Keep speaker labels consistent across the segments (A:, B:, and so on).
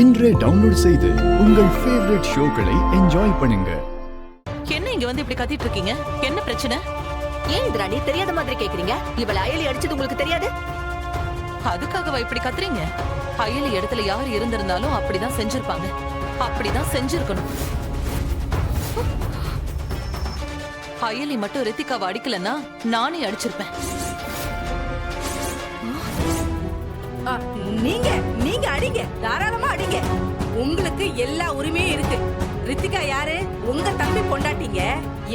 A: இன்றே டவுன்லோட் செய்து உங்கள் ஃபேவரட் ஷோக்களை என்ஜாய் பண்ணுங்க.
B: என்ன இங்க வந்து இப்படி கத்திட்டு இருக்கீங்க? என்ன பிரச்சனை?
C: ஏன் இது ராணி தெரியாத மாதிரி கேக்குறீங்க? இவள அயலி அடிச்சது உங்களுக்கு தெரியாது?
B: அதுக்காகவா இப்படி கத்துறீங்க? அயலி இடத்துல யார் இருந்திருந்தாலும் அப்படிதான் செஞ்சிருப்பாங்க. அப்படிதான் செஞ்சிருக்கணும். அயலி மட்டும் ரித்திகாவை அடிக்கலன்னா நானே அடிச்சிருப்பேன்.
D: நீங்க அடிங்க, தாராளமா அடிங்க. உங்களுக்கு எல்லா உரிமையும் இருக்கு. ரித்திகா யாரு? உங்க தம்பி பொண்டாட்டிங்க.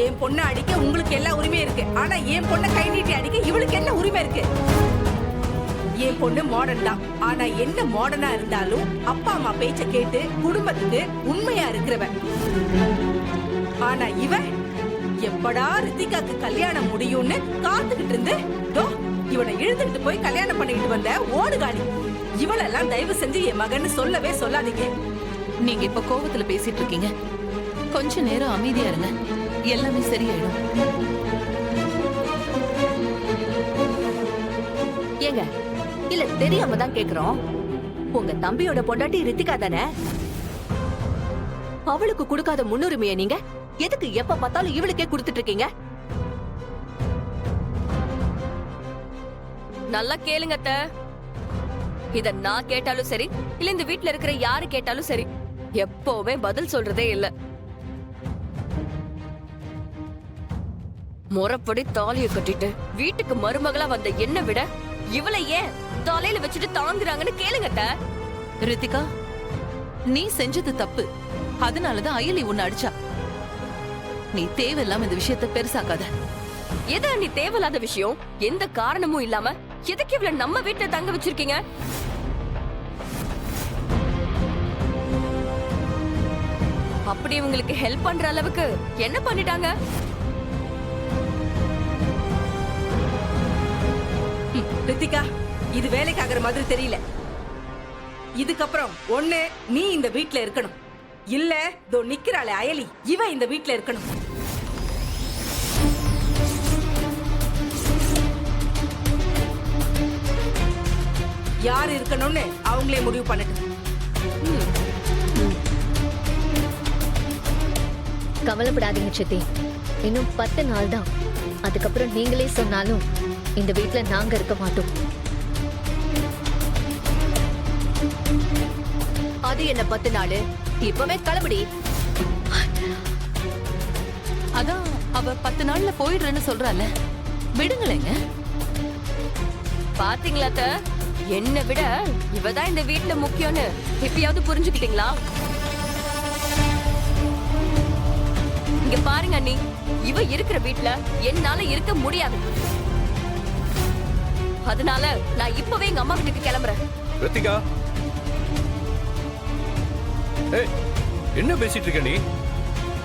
D: என் பொண்ணை அடிக்க உங்களுக்கு எல்லா உரிமையும் இருக்கு. ஆனா என் பொண்ணை கை நீட்டி அடிக்க இவளுக்கு என்ன உரிமை இருக்கு? என் பொண்ணு மாடர்ன் தான். ஆனா என்ன மாடர்னா இருந்தாலும் அப்பா அம்மா பேச்ச கேட்டு குடும்பத்துக்கு உண்மையா இருக்கிறவன். ஆனா இவன் எப்படா ரித்திகாக்கு கல்யாணம் முடியும்னு காத்துக்கிட்டு இருந்து இவனை இழுத்துட்டு போய் கல்யாணம் பண்ணிட்டு வந்த ஓடுகாலி. இவளெல்லாம் தயவு செஞ்சு என் மகன்னு சொல்லவே சொல்லாதீங்க.
B: நீங்க இப்ப கோபத்துல பேசிட்டு இருக்கீங்க. கொஞ்ச நேரம் அமைதியா இருங்க, எல்லாமே சரியாயிடும்.
C: ஏங்க, இல்ல தெரியாம தான் கேக்குறோம். உங்க தம்பியோட பொண்டாட்டி ரித்திகா தானே? அவளுக்கு கொடுக்காத முன்னுரிமையை நீங்க எதுக்கு எப்ப பார்த்தாலும் இவளுக்கே கொடுத்துட்டு இருக்கீங்க? நல்லா கேளுங்க அத்தை. இத நான் கேட்டாலும் சரி, இல்ல இந்த வீட்ல இருக்கிற யாரு கேட்டாலும் சரி, எப்பவுமே பதில் சொல்றதே இல்ல. முறைப்படி தாலிய கட்டிட்டு வீட்டுக்கு மருமகளா வந்த என்ன விட இவளை ஏன் தலையில வச்சுட்டு தாங்குறாங்கன்னு கேளுங்க அத்தை.
B: ரித்திகா, நீ செஞ்சது தப்பு. அதனாலதான் அயலி உன்னை அடிச்சா. நீ தேவையில்லாம இந்த விஷயத்தை பெருசாக்காத.
C: எது நீ தேவையில்லாத விஷயம்? எந்த காரணமும் இல்லாம எதுக்கு இவ்வளவு நம்ம வீட்டுல தங்க வச்சிருக்கீங்க? அப்படி உங்களுக்கு ஹெல்ப் பண்ற அளவுக்கு என்ன பண்ணிட்டாங்க?
D: ரித்திகா, இது வேலைக்கு ஆகிற மாதிரி தெரியல. இதுக்கப்புறம் ஒண்ணு நீ இந்த வீட்ல இருக்கணும், இல்ல தோ நிக்கிறாளே அயலி, இவ இந்த வீட்ல இருக்கணும். யார் இருக்கணும்னு அவங்களே முடிவு பண்ணட்டும்.
E: கவலைப்படாதீங்க சித்தி, இன்னும் 10 நாள் தான். அதுக்கப்புறம் நீங்களே சொன்னாலும் இந்த வீட்ல நாங்க இருக்க மாட்டோம்.
C: அது என்ன 10 நாள்? இப்பவே கிளம்புடி.
B: அதான் அவ 10 நாள்ல போயிடுறேன்னு சொல்றால, விடுங்களேங்க.
C: பாத்தீங்களா அத்தை? என்ன விட இவதான் இந்த வீட்டுல முக்கியம்னு எப்பயாவது புரிஞ்சுக்கிட்டீங்களா? இங்க பாருங்க அண்ணி, இவ இருக்கிற வீட்டுல என்னால இருக்க முடியாது. அதனால நான் இப்பவே எங்க அம்மா வீட்டுக்கு கிளம்புறேன்.
F: ரித்திகா, ஏய், என்ன பேசிட்டு இருக்க நீ?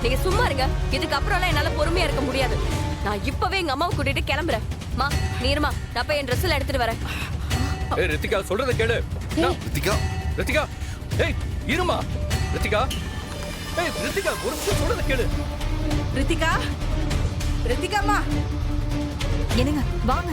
C: நீங்க சும்மா இருங்க. இதுக்கு அப்புறம்லாம் என்னால பொறுமையா இருக்க முடியாது. நான் இப்பவே எங்க அம்மாவை கூட்டிட்டு கிளம்புறேன். மா, நீருமா, நான் போய் என் ட்ரெஸ் எல்லாம் எடுத்துட்டு வரேன்.
F: ஏய் ரித்திகா, சொல்றத கேளு. ரித்திகா, ரித்திகா, ஏய் இருமா. ரித்திகா, ஏய் ரித்திகா, ஒரு நிமிஷம் சொல்றத கேளு.
D: ரித்திகா, ரித்திகாமா,
E: என்னங்க வாங்க.